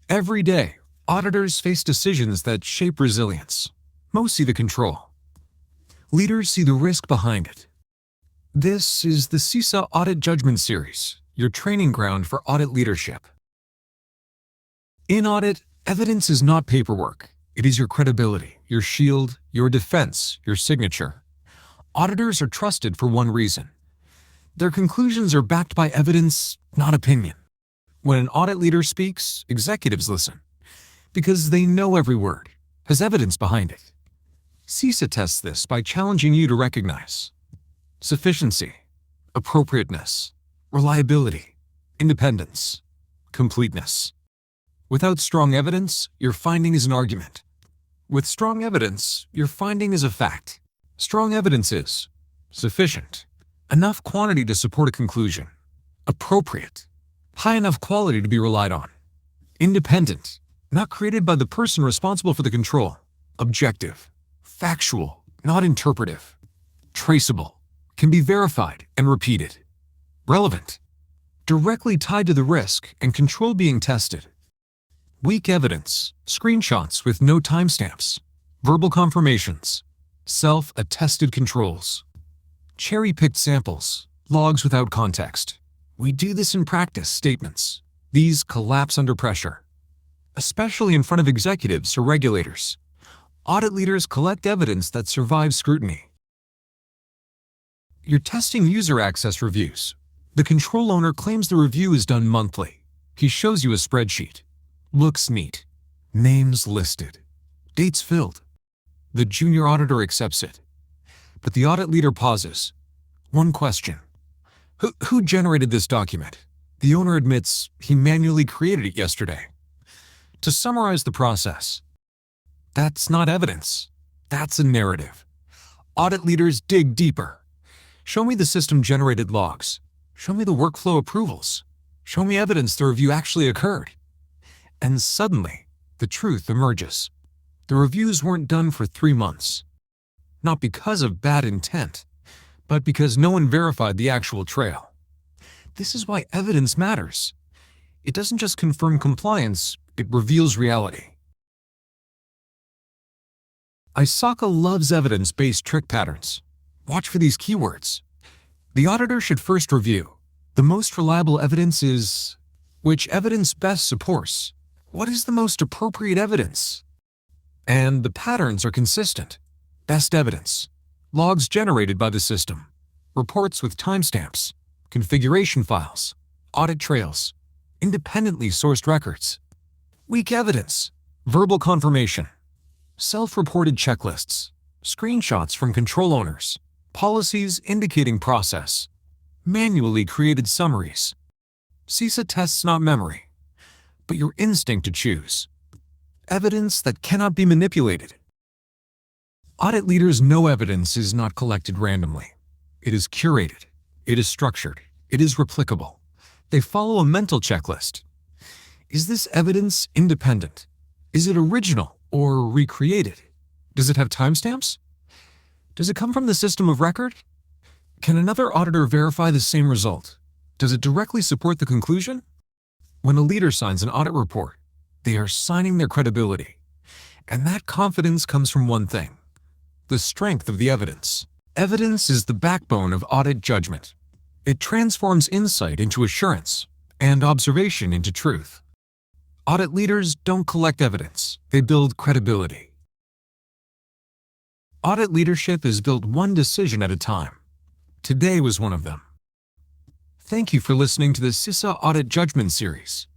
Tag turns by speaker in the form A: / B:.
A: Every day, auditors face decisions that shape resilience. Most see the control. Leaders see the risk behind it. This is the CISA Audit Judgment Series, your training ground for audit leadership. In audit, evidence is not paperwork. It is your credibility, your shield, your defense, your signature. Auditors are trusted for one reason. Their conclusions are backed by evidence, not opinion. When an audit leader speaks, executives listen, because they know every word has evidence behind it. CISA tests this by challenging you to recognize sufficiency, appropriateness, reliability, independence, completeness. Without strong evidence, your finding is an argument. With strong evidence, your finding is a fact. Strong evidence is sufficient, enough quantity to support a conclusion, appropriate, high enough quality to be relied on, independent, not created by the person responsible for the control, objective, factual, not interpretive, traceable, can be verified and repeated, relevant, directly tied to the risk and control being tested. Weak evidence, screenshots with no timestamps, verbal confirmations, self-attested controls, cherry-picked samples, logs without context. We do this in practice statements. These collapse under pressure, especially in front of executives or regulators. Audit leaders collect evidence that survives scrutiny. You're testing user access reviews. The control owner claims the review is done monthly. He shows you a spreadsheet. Looks neat. Names listed. Dates filled. The junior auditor accepts it. But the audit leader pauses. One question. Who generated this document? The owner admits he manually created it yesterday. To summarize the process, that's not evidence. That's a narrative. Audit leaders dig deeper. Show me the system-generated logs. Show me the workflow approvals. Show me evidence the review actually occurred. And suddenly, the truth emerges. The reviews weren't done for 3 months. Not because of bad intent, but because no one verified the actual trail. This is why evidence matters. It doesn't just confirm compliance, it reveals reality. ISACA loves evidence-based trick patterns. Watch for these keywords. The auditor should first review. The most reliable evidence is which evidence best supports. What is the most appropriate evidence? And the patterns are consistent. Best evidence. Logs generated by the system. Reports with timestamps. Configuration files. Audit trails. Independently sourced records. Weak evidence. Verbal confirmation. Self-reported checklists. Screenshots from control owners. Policies indicating process. Manually created summaries. CISA tests not memory, but your instinct to choose. Evidence that cannot be manipulated. Audit leaders know evidence is not collected randomly. It is curated. It is structured. It is replicable. They follow a mental checklist. Is this evidence independent? Is it original or recreated? Does it have timestamps? Does it come from the system of record? Can another auditor verify the same result? Does it directly support the conclusion? When a leader signs an audit report, they are signing their credibility. And that confidence comes from one thing: the strength of the evidence. Evidence is the backbone of audit judgment. It transforms insight into assurance and observation into truth. Audit leaders don't collect evidence, they build credibility. Audit leadership is built one decision at a time. Today was one of them. Thank you for listening to the CISA Audit Judgment Series.